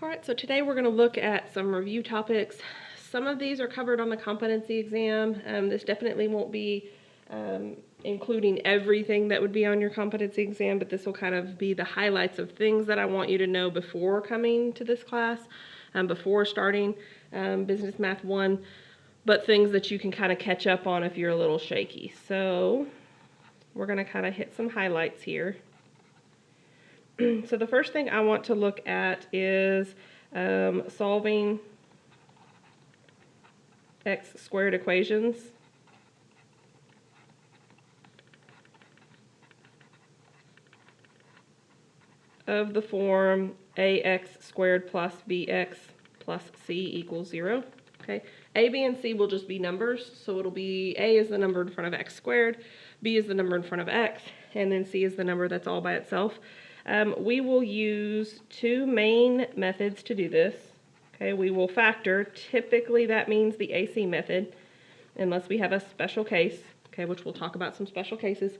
All right, so today we're going to look at some review topics. Some of these are covered on the competency exam. This definitely won't be including everything that would be on your competency exam, but this will kind of be the highlights of things that I want you to know before coming to this class, before starting Business Math 1, but things that you can kind of catch up on if you're a little shaky. So we're going to kind of hit some highlights here. So the first thing I want to look at is solving x squared equations. Of the form ax squared plus bx plus c equals 0. Okay, a, b, and c will just be numbers, so it'll be a is the number in front of x squared, b is the number in front of x, and then c is the number that's all by itself. We will use two main methods to do this. Okay, we will factor. Typically that means the AC method, unless we have a special case, okay, which we'll talk about some special cases.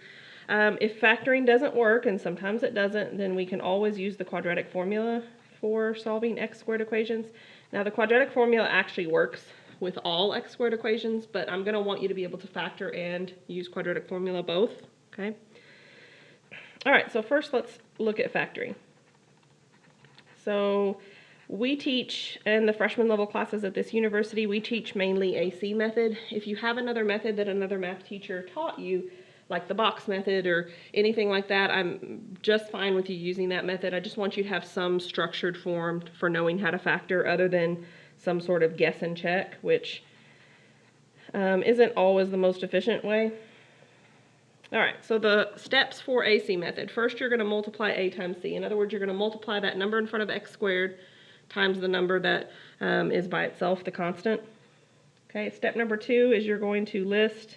If factoring doesn't work, and sometimes it doesn't, then we can always use the quadratic formula for solving x squared equations. Now the quadratic formula actually works with all x squared equations, but I'm going to want you to be able to factor and use quadratic formula both, okay? All right, so first let's look at factoring. So we teach in the freshman level classes at this university, we teach mainly AC method. If you have another method that another math teacher taught you, like the box method or anything like that, I'm just fine with you using that method. I just want you to have some structured form for knowing how to factor other than some sort of guess and check, which isn't always the most efficient way. All right, so the steps for AC method. First, you're going to multiply a times c. In other words, you're going to multiply that number in front of x squared times the number that is by itself, the constant. Okay, step number 2 is you're going to list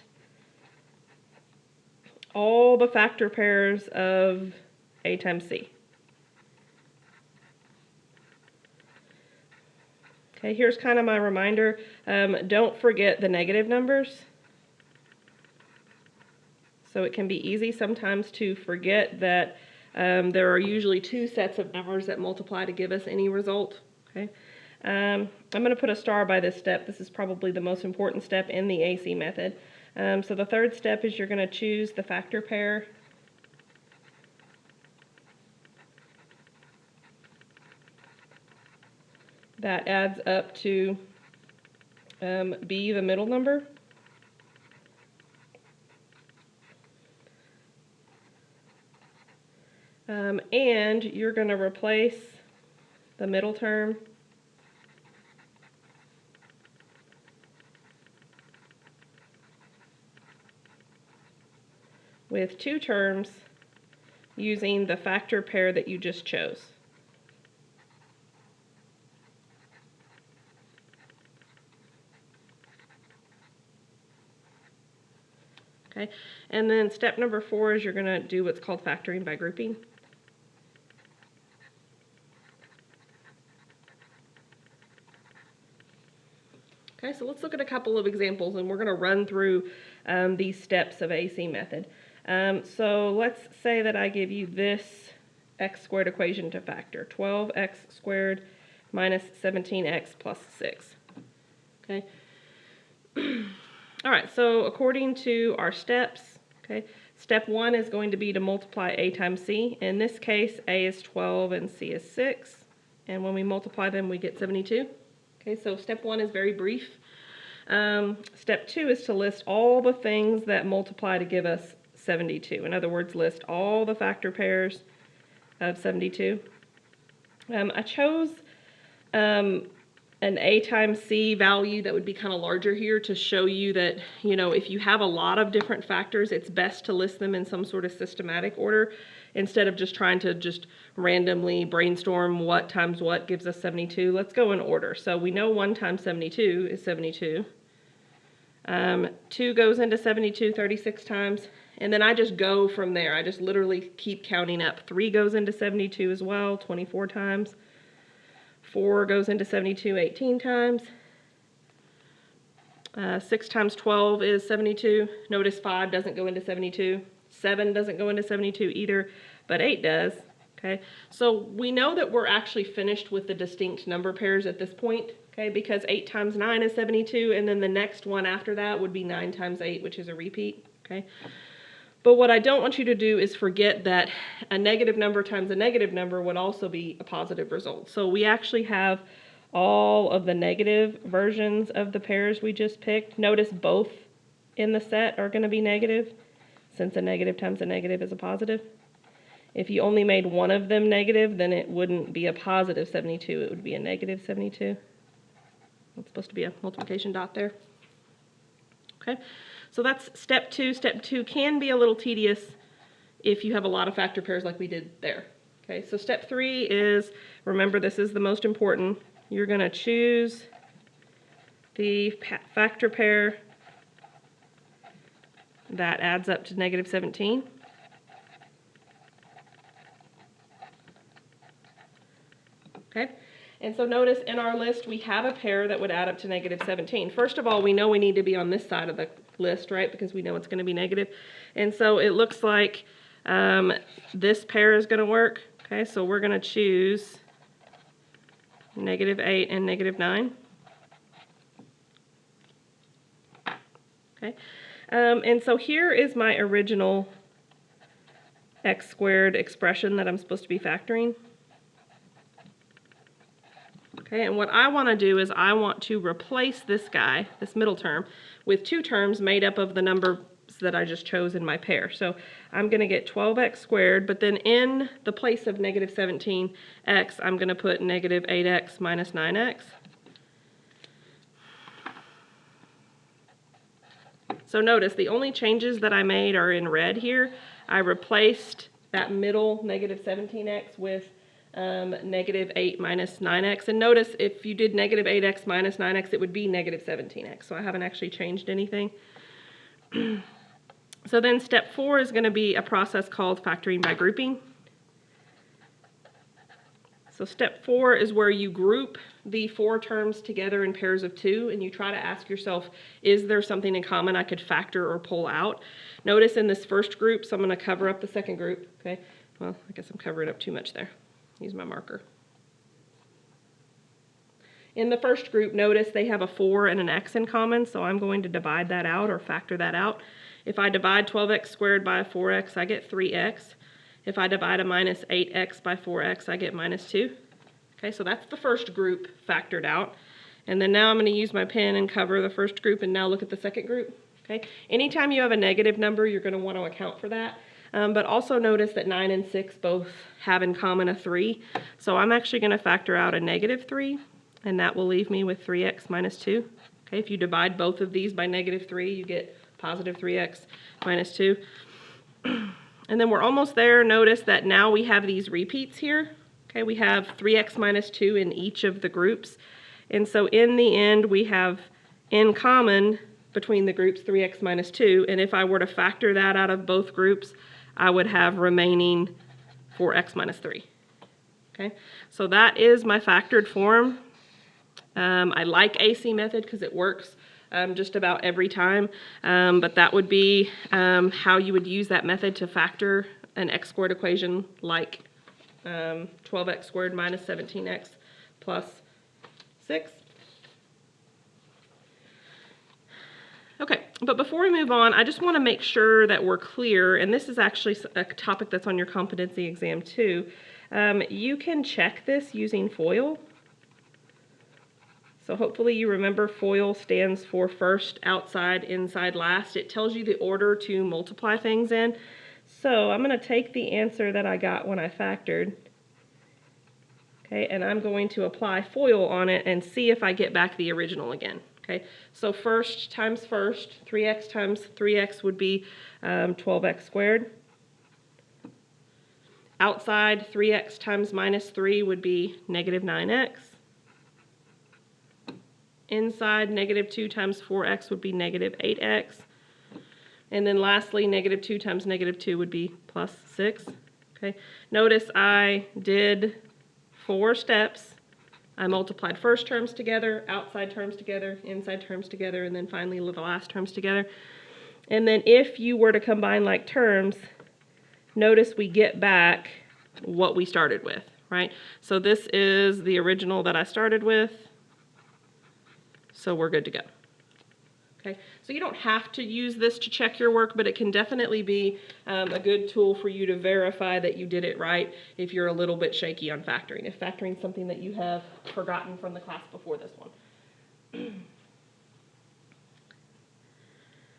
all the factor pairs of a times c. Okay, here's kind of my reminder. Don't forget the negative numbers. So it can be easy sometimes to forget that there are usually two sets of numbers that multiply to give us any result. Okay, I'm going to put a star by this step. This is probably the most important step in the AC method. So the third step is you're going to choose the factor pair that adds up to be the middle number. And you're going to replace the middle term with two terms using the factor pair that you just chose. Okay, and then step number 4 is you're going to do what's called factoring by grouping. Okay, so let's look at a couple of examples, and we're going to run through these steps of AC method. So let's say that I give you this x squared equation to factor, 12x squared minus 17x plus 6. Okay. All right, so according to our steps, okay, step 1 is going to be to multiply a times c. In this case, a is 12 and c is 6. And when we multiply them, we get 72. Okay, so step 1 is very brief. Step 2 is to list all the things that multiply to give us 72. In other words, list all the factor pairs of 72. I chose an a times c value that would be kind of larger here to show you that, you know, if you have a lot of different factors, it's best to list them in some sort of systematic order instead of just trying to just randomly brainstorm what times what gives us 72. Let's go in order. So we know 1 times 72 is 72. 2 goes into 72 36 times, and then I just go from there. I just literally keep counting up. 3 goes into 72 as well, 24 times. 4 goes into 72 18 times. 6 times 12 is 72. Notice 5 doesn't go into 72. 7 doesn't go into 72 either, but 8 does. Okay, so we know that we're actually finished with the distinct number pairs at this point, okay, because 8 times 9 is 72, and then the next one after that would be 9 times 8, which is a repeat, okay? But what I don't want you to do is forget that a negative number times a negative number would also be a positive result. So we actually have all of the negative versions of the pairs we just picked. Notice both in the set are going to be negative, since a negative times a negative is a positive. If you only made one of them negative, then it wouldn't be a positive 72, it would be a negative 72. It's supposed to be a multiplication dot there. Okay, so that's step 2. Step 2 can be a little tedious if you have a lot of factor pairs like we did there. Okay, so step 3 is, remember this is the most important, you're going to choose the factor pair that adds up to negative 17. Okay, and so notice in our list we have a pair that would add up to negative 17. First of all, we know we need to be on this side of the list, right, because we know it's going to be negative. And so it looks like this pair is going to work. Okay, so we're going to choose negative 8 and negative 9. Okay, and so here is my original x squared expression that I'm supposed to be factoring. Okay, and what I want to do is I want to replace this guy, this middle term, with 2 terms made up of the numbers that I just chose in my pair. So I'm going to get 12x squared, but then in the place of negative 17x, I'm going to put negative 8x minus 9x. So notice the only changes that I made are in red here. I replaced that middle negative 17x with negative 8 minus 9x. And notice if you did negative 8x minus 9x, it would be negative 17x. So I haven't actually changed anything. So then step 4 is going to be a process called factoring by grouping. So step 4 is where you group the 4 terms together in pairs of 2, and you try to ask yourself, is there something in common I could factor or pull out? Notice in this first group, so I'm going to cover up the second group. Okay, well, I guess I'm covering up too much there. Use my marker. In the first group, notice they have a 4 and an x in common, so I'm going to divide that out or factor that out. If I divide 12x squared by a 4x, I get 3x. If I divide a minus 8x by 4x, I get minus 2. Okay, so that's the first group factored out. And then now I'm going to use my pen and cover the first group and now look at the second group. Okay, anytime you have a negative number, you're going to want to account for that. But also notice that 9 and 6 both have in common a 3. So I'm actually going to factor out a negative 3, and that will leave me with 3x minus 2. Okay, if you divide both of these by negative 3, you get positive 3x minus 2. And then we're almost there. Notice that now we have these repeats here. Okay, we have 3x minus 2 in each of the groups. And so in the end, we have in common between the groups 3x minus 2. And if I were to factor that out of both groups, I would have remaining 4x minus 3. Okay, so that is my factored form. I like AC method because it works just about every time, but that would be how you would use that method to factor an x squared equation like 12x squared minus 17x plus 6. Okay, but before we move on, I just want to make sure that we're clear, and this is actually a topic that's on your competency exam too. You can check this using FOIL. So hopefully you remember FOIL stands for first, outside, inside, last. It tells you the order to multiply things in. So I'm going to take the answer that I got when I factored, okay, and I'm going to apply FOIL on it and see if I get back the original again. Okay, so first times first, 3x times 3x would be 12x squared. Outside, 3x times minus 3 would be negative 9x. Inside, negative 2 times 4x would be negative 8x. And then lastly, negative 2 times negative 2 would be plus 6. Okay, notice I did 4 steps. I multiplied first terms together, outside terms together, inside terms together, and then finally the last terms together. And then if you were to combine like terms, notice we get back what we started with, right? So this is the original that I started with, so we're good to go. Okay, so you don't have to use this to check your work, but it can definitely be a good tool for you to verify that you did it right if you're a little bit shaky on factoring, if factoring is something that you have forgotten from the class before this one.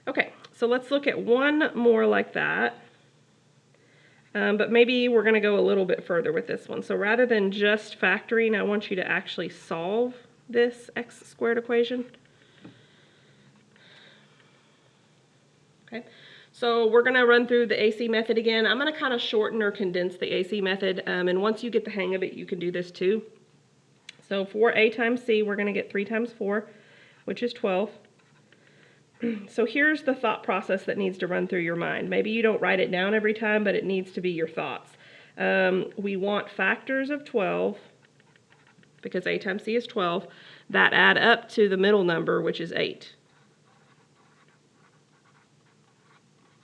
Okay, so let's look at one more like that, but maybe we're going to go a little bit further with this one. So rather than just factoring, I want you to actually solve this x squared equation. Okay, so we're going to run through the AC method again. I'm going to kind of shorten or condense the AC method, and once you get the hang of it, you can do this too. So for A times C, we're going to get 3 times 4, which is 12. So here's the thought process that needs to run through your mind. Maybe you don't write it down every time, but it needs to be your thoughts. We want factors of 12, because A times C is 12, that add up to the middle number, which is 8.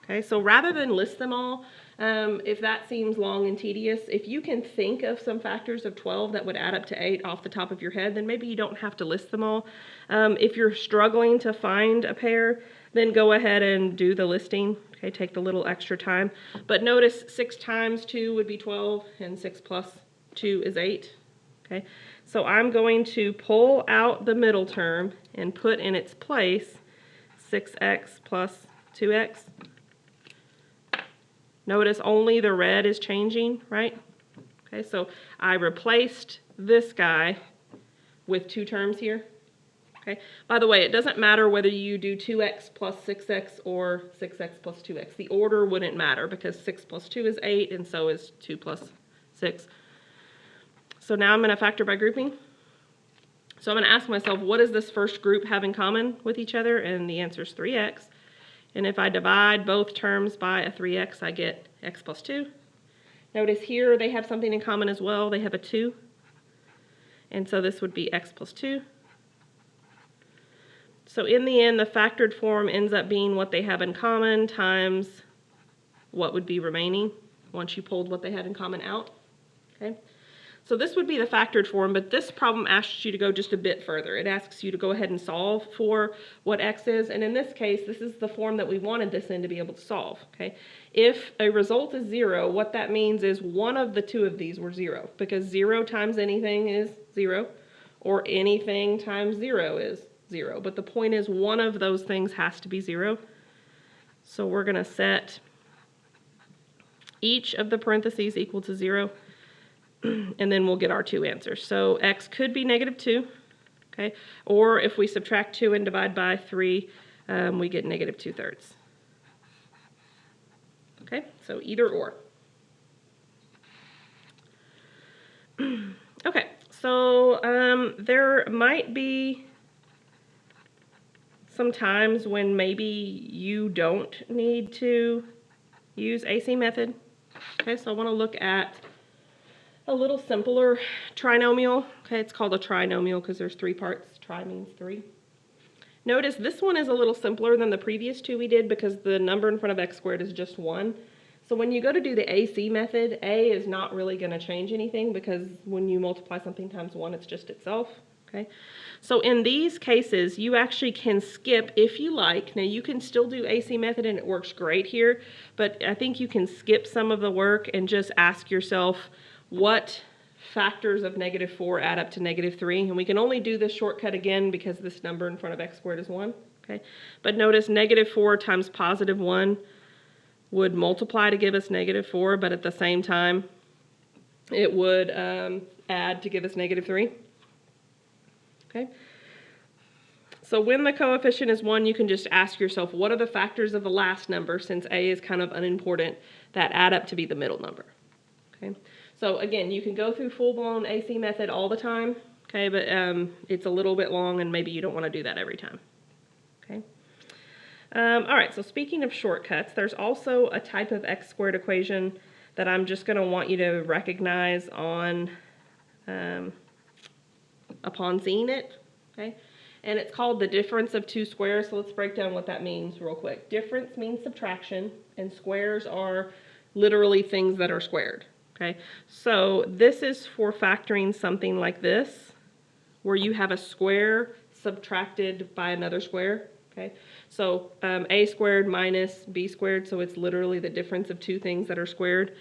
Okay, so rather than list them all, if that seems long and tedious, if you can think of some factors of 12 that would add up to 8 off the top of your head, then maybe you don't have to list them all. If you're struggling to find a pair, then go ahead and do the listing. Okay, take the little extra time. But notice 6 times 2 would be 12, and 6 plus 2 is 8. Okay, so I'm going to pull out the middle term and put in its place 6x plus 2x. Notice only the red is changing, right? Okay, so I replaced this guy with 2 terms here. Okay, by the way, it doesn't matter whether you do 2x plus 6x or 6x plus 2x. The order wouldn't matter because 6 plus 2 is 8 and so is 2 plus 6. So now I'm going to factor by grouping. So I'm going to ask myself, what does this first group have in common with each other? And the answer is 3x. And if I divide both terms by a 3x, I get x plus 2. Notice here they have something in common as well. They have a 2. And so this would be x plus 2. So in the end, the factored form ends up being what they have in common times what would be remaining once you pulled what they had in common out. Okay? So this would be the factored form, but this problem asks you to go just a bit further. It asks you to go ahead and solve for what x is, and in this case, this is the form that we wanted this in to be able to solve. Okay? If a result is 0, what that means is one of the two of these were 0, because 0 times anything is 0, or anything times 0 is 0. But the point is one of those things has to be 0. So we're going to set each of the parentheses equal to 0. And then we'll get our 2 answers. So x could be -2, okay? Or if we subtract 2 and divide by 3, we get -2/3. Okay, so either or. Okay, so there might be some times when maybe you don't need to use AC method. Okay, so I want to look at a little simpler trinomial. Okay, it's called a trinomial because there's 3 parts. Tri means 3. Notice this one is a little simpler than the previous 2 we did because the number in front of x squared is just 1. So when you go to do the AC method, a is not really going to change anything because when you multiply something times 1, it's just itself. Okay, so in these cases, you actually can skip if you like. Now you can still do AC method and it works great here, but I think you can skip some of the work and just ask yourself, what factors of -4 add up to -3? And we can only do this shortcut again because this number in front of x squared is 1. Okay, but notice -4 times +1 would multiply to give us -4, but at the same time, it would add to give us -3. Okay. So when the coefficient is 1, you can just ask yourself, what are the factors of the last number, since a is kind of unimportant, that add up to be the middle number? Okay. So again, you can go through full-blown AC method all the time, okay, but it's a little bit long and maybe you don't want to do that every time. Okay. All right, so speaking of shortcuts, there's also a type of x squared equation that I'm just going to want you to recognize on upon seeing it, okay? And it's called the difference of 2 squares, so let's break down what that means real quick. Difference means subtraction, and squares are literally things that are squared. Okay, so this is for factoring something like this, where you have a square subtracted by another square. Okay, so a squared minus b squared, so it's literally the difference of two things that are squared.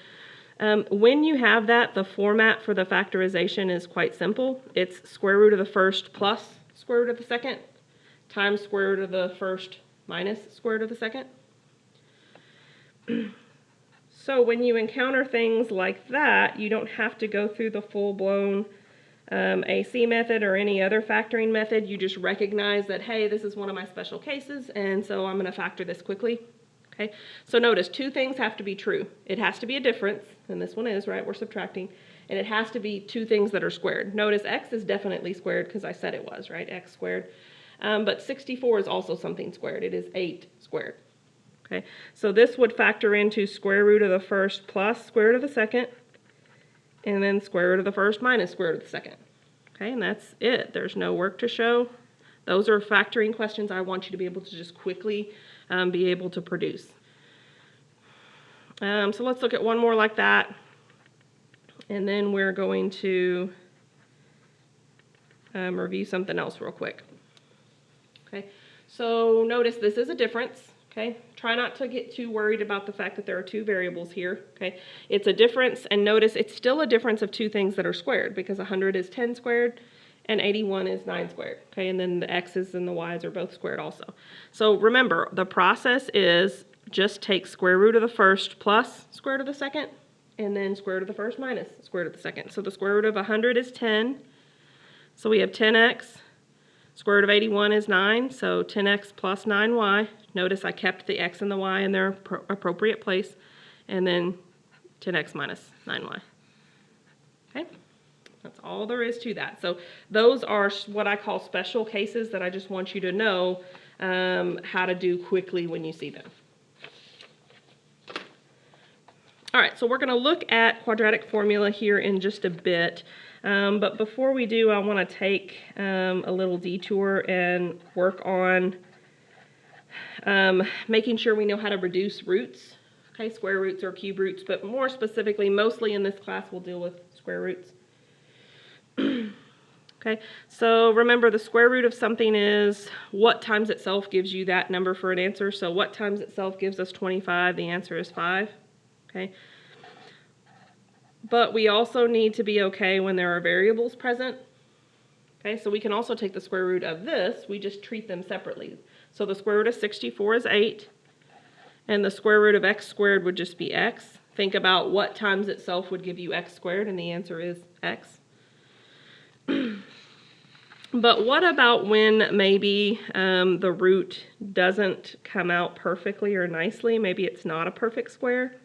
When you have that, the format for the factorization is quite simple. It's square root of the first plus square root of the second times square root of the first minus square root of the second. So when you encounter things like that, you don't have to go through the full-blown AC method or any other factoring method. You just recognize that, hey, this is one of my special cases, and so I'm going to factor this quickly. Okay, so notice two things have to be true. It has to be a difference, and this one is, right? We're subtracting. And it has to be two things that are squared. Notice x is definitely squared because I said it was, right? X squared. But 64 is also something squared. It is 8 squared. Okay, so this would factor into square root of the first plus square root of the second, and then square root of the first minus square root of the second. Okay, and that's it. There's no work to show. Those are factoring questions I want you to be able to just quickly be able to produce. So let's look at one more like that, and then we're going to review something else real quick. Okay, so notice this is a difference. Okay, try not to get too worried about the fact that there are two variables here. Okay, it's a difference, and notice it's still a difference of two things that are squared, because 100 is 10 squared and 81 is 9 squared. Okay, and then the x's and the y's are both squared also. So remember, the process is just take square root of the first plus square root of the second, and then square root of the first minus square root of the second. So the square root of 100 is 10, so we have 10x. Square root of 81 is 9, so 10x plus 9y. Notice I kept the x and the y in their appropriate place, and then 10x minus 9y. Okay, that's all there is to that. So those are what I call special cases that I just want you to know how to do quickly when you see them. All right, so we're going to look at quadratic formula here in just a bit. But before we do, I want to take a little detour and work on making sure we know how to reduce roots, okay, square roots or cube roots, but more specifically, mostly in this class, we'll deal with square roots. Okay, so remember the square root of something is what times itself gives you that number for an answer. So what times itself gives us 25? The answer is 5, okay? But we also need to be okay when there are variables present. Okay, so we can also take the square root of this, we just treat them separately. So the square root of 64 is 8, and the square root of x squared would just be x. Think about what times itself would give you x squared, and the answer is x. But what about when maybe the root doesn't come out perfectly or nicely? Maybe it's not a perfect square.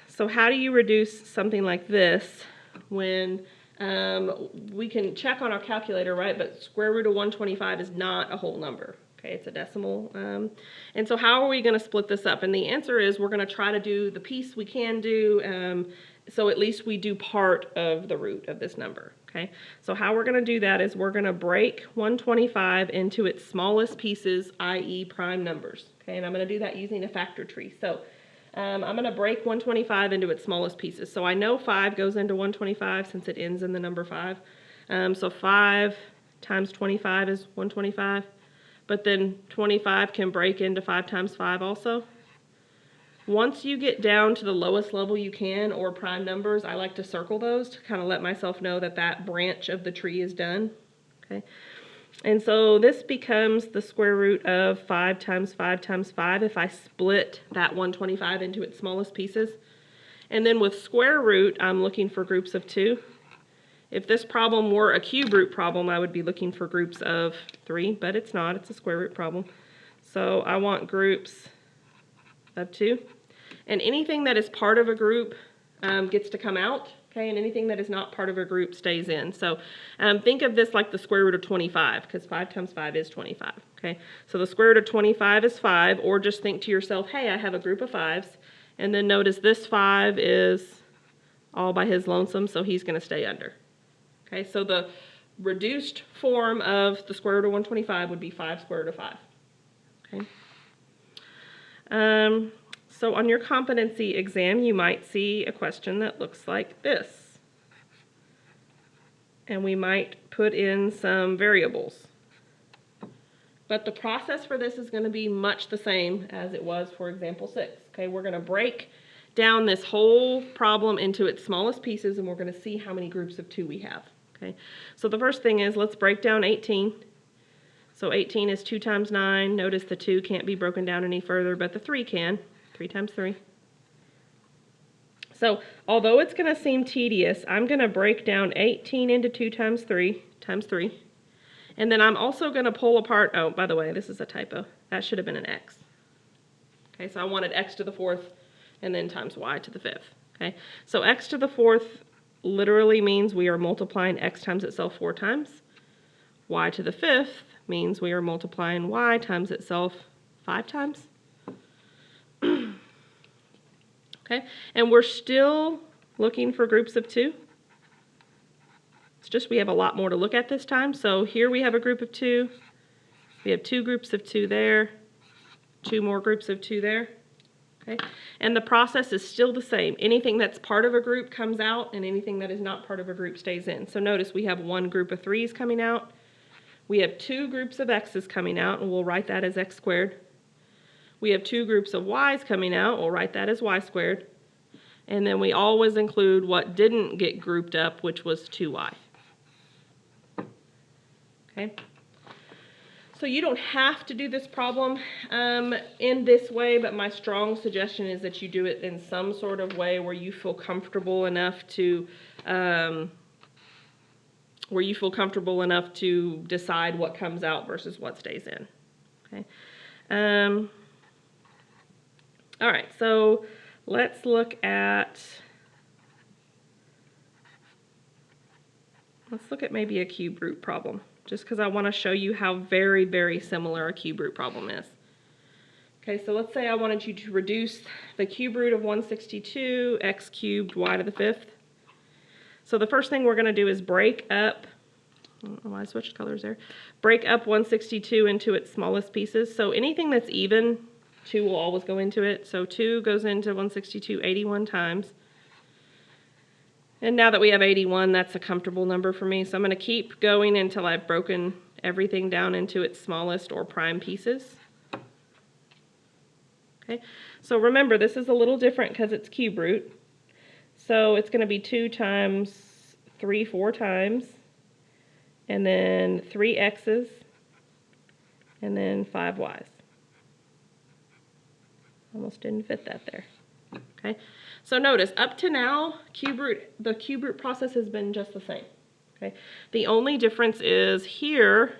So how do you reduce something like this when we can check on our calculator, right? But square root of 125 is not a whole number. Okay, it's a decimal. And so how are we going to split this up? And the answer is we're going to try to do the piece we can do, so at least we do part of the root of this number. Okay, so how we're going to do that is we're going to break 125 into its smallest pieces, i.e. prime numbers. Okay, and I'm going to do that using a factor tree. So I'm going to break 125 into its smallest pieces. So I know 5 goes into 125 since it ends in the number 5. So 5 times 25 is 125. But then 25 can break into 5 times 5 also. Once you get down to the lowest level you can, or prime numbers, I like to circle those to kind of let myself know that that branch of the tree is done. Okay. And so this becomes the square root of 5 times 5 times 5 if I split that 125 into its smallest pieces. And then with square root, I'm looking for groups of 2. If this problem were a cube root problem, I would be looking for groups of 3, but it's not. It's a square root problem. So I want groups of 2. And anything that is part of a group gets to come out. Okay, and anything that is not part of a group stays in. So think of this like the square root of 25, because 5 times 5 is 25. Okay, so the square root of 25 is 5, or just think to yourself, hey, I have a group of 5s. And then notice this 5 is all by his lonesome, so he's going to stay under. Okay, so the reduced form of the square root of 125 would be 5 square root of 5. Okay. So on your competency exam, you might see a question that looks like this. And we might put in some variables. But the process for this is going to be much the same as it was for example 6. Okay, we're going to break down this whole problem into its smallest pieces, and we're going to see how many groups of 2 we have. Okay, so the first thing is, let's break down 18. So 18 is 2 times 9. Notice the 2 can't be broken down any further, but the 3 can. 3 times 3. So although it's going to seem tedious, I'm going to break down 18 into 2 times 3 times 3. And then I'm also going to pull apart, oh, by the way, this is a typo. That should have been an x. Okay, so I wanted x to the 4th and then times y to the 5th. Okay, so x to the 4th literally means we are multiplying x times itself 4 times. Y to the 5th means we are multiplying y times itself 5 times. Okay, and we're still looking for groups of 2. It's just we have a lot more to look at this time. So here we have a group of 2. We have 2 groups of 2 there. 2 more groups of 2 there. Okay, and the process is still the same. Anything that's part of a group comes out, and anything that is not part of a group stays in. So notice we have 1 group of 3's coming out. We have 2 groups of x's coming out, and we'll write that as x squared. We have 2 groups of y's coming out. We'll write that as y squared. And then we always include what didn't get grouped up, which was 2y. Okay. So you don't have to do this problem in this way, but my strong suggestion is that you do it in some sort of way where you feel comfortable enough to decide what comes out versus what stays in. Okay. All right. So let's look at maybe a cube root problem, just because I want to show you how very, very similar a cube root problem is. Okay, so let's say I wanted you to reduce the cube root of 162, x cubed, y to the 5th. So the first thing we're going to do is break up, I don't know why I switched colors there, break up 162 into its smallest pieces. So anything that's even, 2 will always go into it. So 2 goes into 162 81 times. And now that we have 81, that's a comfortable number for me. So I'm going to keep going until I've broken everything down into its smallest or prime pieces. Okay, so remember, this is a little different because it's cube root. So it's going to be 2 times 3 4 times, and then 3 x's, and then 5 y's. Almost didn't fit that there. Okay, so notice up to now, the cube root process has been just the same. Okay, the only difference is here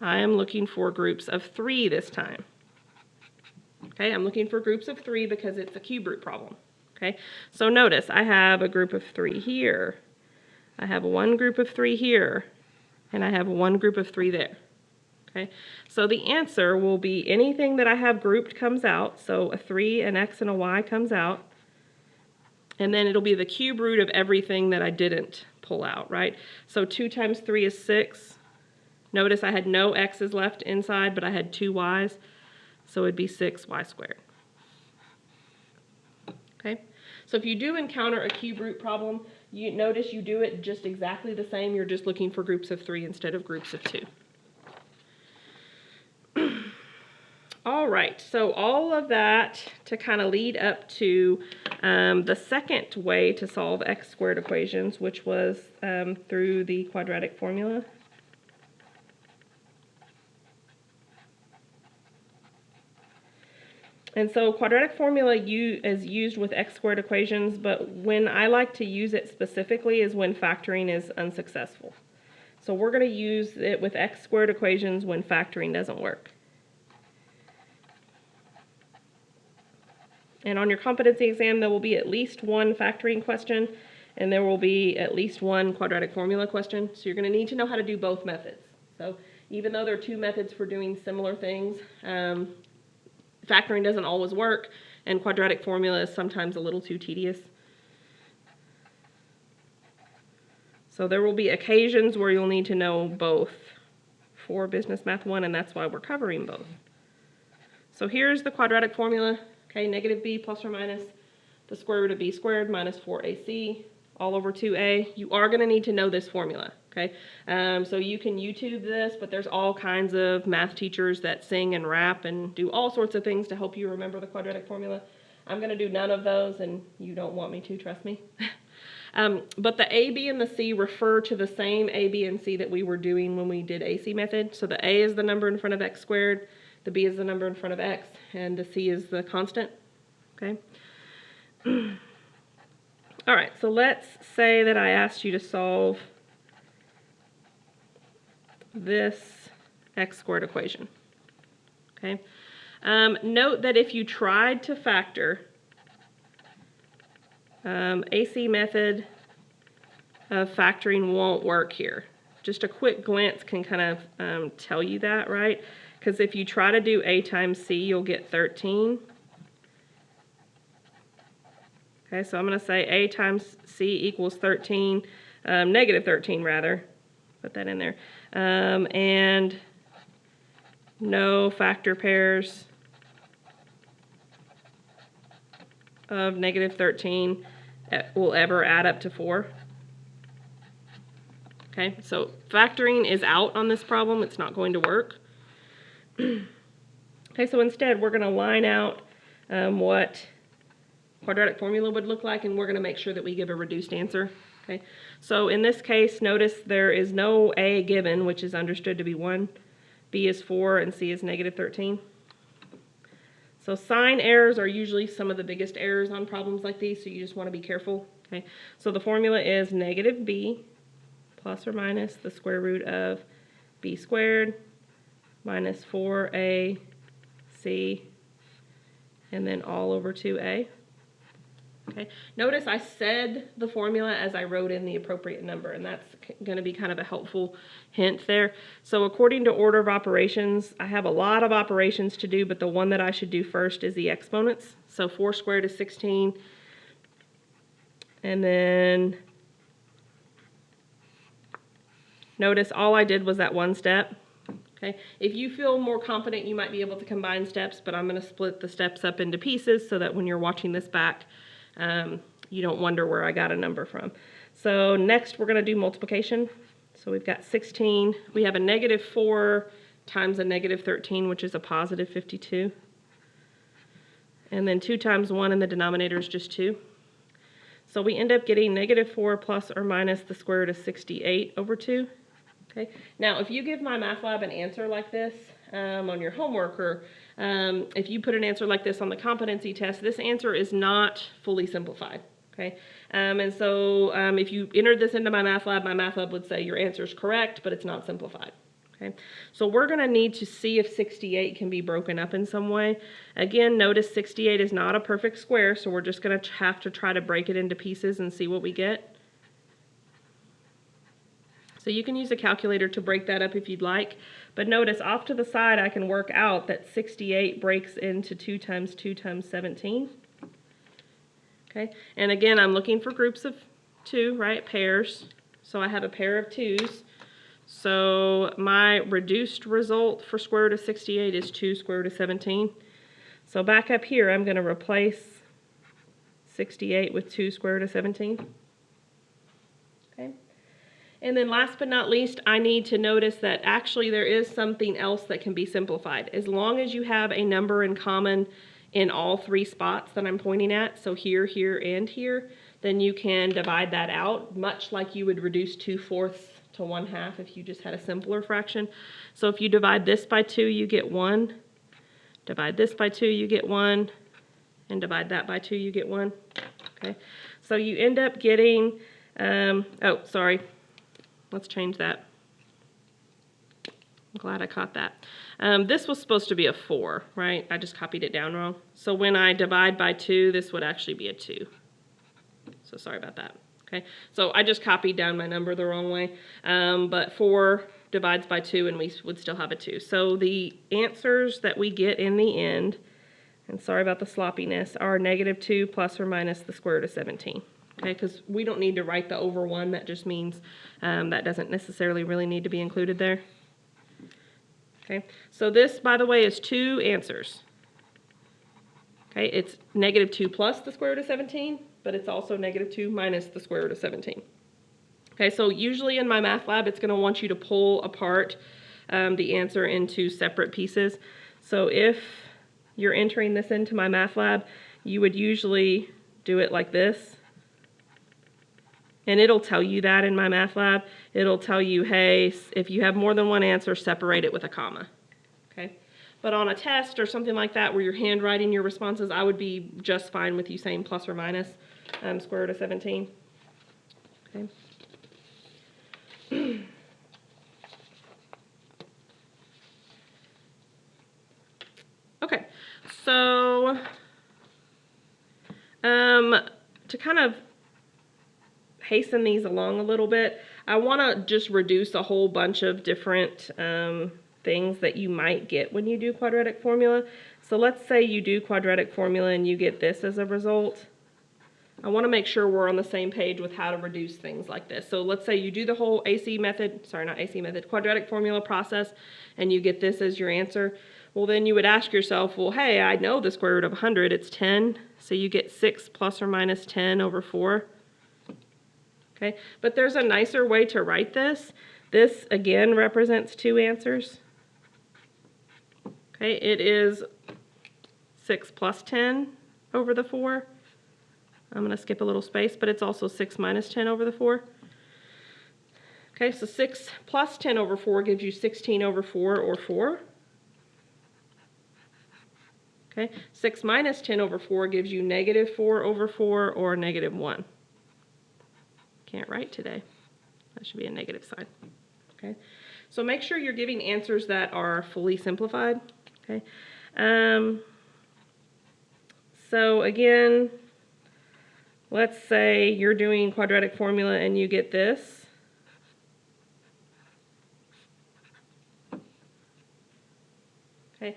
I am looking for groups of 3 this time. Okay, I'm looking for groups of 3 because it's a cube root problem. Okay, so notice I have a group of 3 here, I have 1 group of 3 here, and I have 1 group of 3 there. Okay, so the answer will be anything that I have grouped comes out. So a 3, an x, and a y comes out. And then it'll be the cube root of everything that I didn't pull out, right? So 2 times 3 is 6. Notice I had no x's left inside, but I had 2 y's. So it'd be 6y squared. Okay, so if you do encounter a cube root problem, you notice you do it just exactly the same. You're just looking for groups of 3 instead of groups of 2. All right, so all of that to kind of lead up to the second way to solve x squared equations, which was through the quadratic formula. And so quadratic formula is used with x squared equations, but when I like to use it specifically is when factoring is unsuccessful. So we're going to use it with x squared equations when factoring doesn't work. And on your competency exam, there will be at least 1 factoring question, and there will be at least 1 quadratic formula question. So you're going to need to know how to do both methods. So even though there are 2 methods for doing similar things, factoring doesn't always work, and quadratic formula is sometimes a little too tedious. So there will be occasions where you'll need to know both for Business Math 1, and that's why we're covering both. So here's the quadratic formula. Okay, negative b plus or minus the square root of b squared minus 4ac all over 2a. You are going to need to know this formula, okay? So you can YouTube this, but there's all kinds of math teachers that sing and rap and do all sorts of things to help you remember the quadratic formula. I'm going to do none of those, and you don't want me to, trust me. But the a, b, and the c refer to the same a, b, and c that we were doing when we did AC method. So the a is the number in front of x squared, the b is the number in front of x, and the c is the constant, okay? All right, so let's say that I asked you to solve this x squared equation, okay? Note that if you tried to factor, AC method of factoring won't work here. Just a quick glance can kind of tell you that, right? Because if you try to do a times c, you'll get 13. Okay, so I'm going to say a times c equals 13, negative 13 rather. Put that in there. And no factor pairs of negative 13 will ever add up to 4. Okay, so factoring is out on this problem. It's not going to work. Okay, so instead we're going to line out what quadratic formula would look like, and we're going to make sure that we give a reduced answer. Okay, so in this case, notice there is no a given, which is understood to be 1, b is 4, and c is negative 13. So sign errors are usually some of the biggest errors on problems like these, so you just want to be careful. Okay, so the formula is negative b plus or minus the square root of b squared minus 4ac, and then all over 2a. Okay. Notice I said the formula as I wrote in the appropriate number, and that's going to be kind of a helpful hint there. So according to order of operations, I have a lot of operations to do, but the one that I should do first is the exponents. So 4 squared is 16, and then notice all I did was that one step. Okay. If you feel more confident, you might be able to combine steps, but I'm going to split the steps up into pieces so that when you're watching this back, you don't wonder where I got a number from. So next we're going to do multiplication. So we've got 16. We have a negative 4 times a negative 13, which is a positive 52. And then 2 times 1 in the denominator is just 2. So we end up getting negative 4 plus or minus the square root of 68 over 2. Okay. Now, if you give MyMathLab an answer like this on your homework, or if you put an answer like this on the competency test, this answer is not fully simplified. Okay. And so if you entered this into MyMathLab would say your answer is correct, but it's not simplified. Okay. So we're going to need to see if 68 can be broken up in some way. Again, notice 68 is not a perfect square, so we're just going to have to try to break it into pieces and see what we get. So you can use a calculator to break that up if you'd like. But notice off to the side I can work out that 68 breaks into 2 times 2 times 17. Okay, and again I'm looking for groups of 2, right, pairs. So I have a pair of 2's. So my reduced result for square root of 68 is 2 square root of 17. So back up here I'm going to replace 68 with 2 square root of 17. Okay. And then last but not least, I need to notice that actually there is something else that can be simplified. As long as you have a number in common in all 3 spots that I'm pointing at, so here, here, and here, then you can divide that out, much like you would reduce 2/4 to 1/2 if you just had a simpler fraction. So if you divide this by 2, you get 1. Divide this by 2, you get 1. And divide that by 2, you get 1. Okay, so you end up getting, oh, sorry. Let's change that. I'm glad I caught that. This was supposed to be a 4, right? I just copied it down wrong. So when I divide by 2, this would actually be a 2. So sorry about that. Okay, so I just copied down my number the wrong way. But 4 divides by 2 and we would still have a 2. So the answers that we get in the end, and sorry about the sloppiness, are negative 2 plus or minus the square root of 17. Okay, because we don't need to write the over 1. That just means that doesn't necessarily really need to be included there. Okay, so this, by the way, is 2 answers. Okay, it's negative 2 plus the square root of 17, but it's also negative 2 minus the square root of 17. Okay, so usually in my math lab, it's going to want you to pull apart the answer into separate pieces. So if you're entering this into my math lab, you would usually do it like this. And it'll tell you that in my math lab. It'll tell you, hey, if you have more than one answer, separate it with a comma. Okay? But on a test or something like that where you're handwriting your responses, I would be just fine with you saying plus or minus square root of 17. Okay? Okay, so to kind of hasten these along a little bit, I want to just reduce a whole bunch of different things that you might get when you do quadratic formula. So let's say you do quadratic formula and you get this as a result. I want to make sure we're on the same page with how to reduce things like this. So let's say you do the whole quadratic formula process, and you get this as your answer. Well, then you would ask yourself, well, hey, I know the square root of 100, it's 10, so you get 6 plus or minus 10 over 4. Okay, but there's a nicer way to write this. This, again, represents two answers. Okay, it is 6 plus 10 over the 4. I'm going to skip a little space, but it's also 6 minus 10 over the 4. Okay, so 6 plus 10 over 4 gives you 16 over 4, or 4. Okay, 6 minus 10 over 4 gives you negative 4 over 4, or negative 1. Can't write today. That should be a negative sign. Okay, so make sure you're giving answers that are fully simplified. Okay, so again, let's say you're doing quadratic formula and you get this. Okay,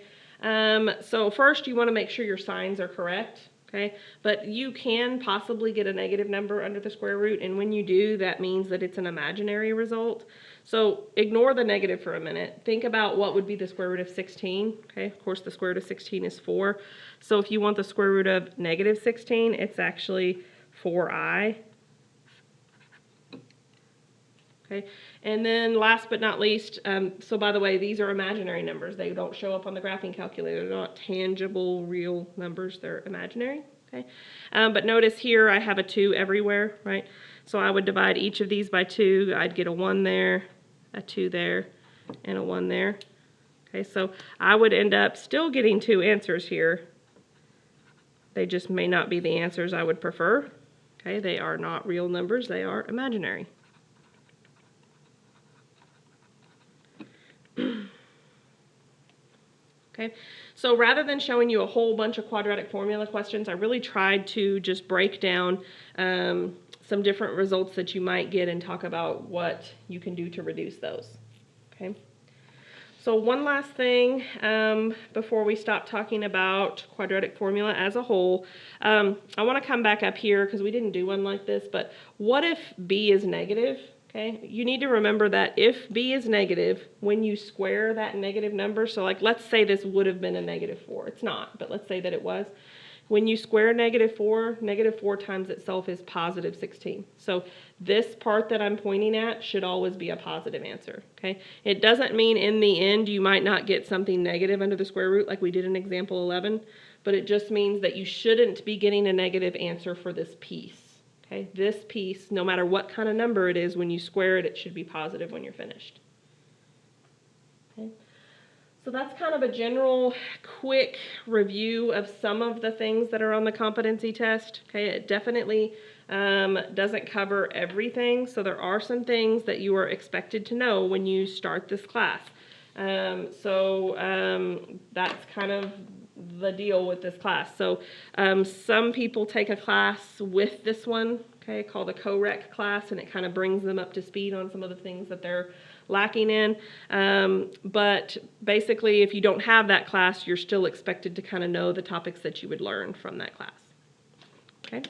so first you want to make sure your signs are correct. Okay, but you can possibly get a negative number under the square root, and when you do, that means that it's an imaginary result. So ignore the negative for a minute. Think about what would be the square root of 16. Okay, of course the square root of 16 is 4. So if you want the square root of negative 16, it's actually 4i. Okay, and then last but not least, so by the way, these are imaginary numbers. They don't show up on the graphing calculator. They're not tangible, real numbers. They're imaginary. Okay, but notice here I have a 2 everywhere, right? So I would divide each of these by 2. I'd get a 1 there, a 2 there, and a 1 there. Okay, so I would end up still getting 2 answers here. They just may not be the answers I would prefer. Okay, they are not real numbers. They are imaginary. Okay, so rather than showing you a whole bunch of quadratic formula questions, I really tried to just break down some different results that you might get and talk about what you can do to reduce those. Okay, so one last thing before we stop talking about quadratic formula as a whole, I want to come back up here because we didn't do one like this, but what if b is negative? Okay, you need to remember that if b is negative, when you square that negative number, so like let's say this would have been a negative 4. It's not, but let's say that it was. When you square negative 4 times itself is positive 16. So this part that I'm pointing at should always be a positive answer. Okay, it doesn't mean in the end you might not get something negative under the square root like we did in example 11, but it just means that you shouldn't be getting a negative answer for this piece. Okay, this piece, no matter what kind of number it is, when you square it, it should be positive when you're finished. Okay, so that's kind of a general quick review of some of the things that are on the competency test. Okay, it definitely doesn't cover everything, so there are some things that you are expected to know when you start this class. That's kind of the deal with this class. So some people take a class with this one, okay, called a co-rec class, and it kind of brings them up to speed on some of the things that they're lacking in. But basically, if you don't have that class, you're still expected to kind of know the topics that you would learn from that class. Okay.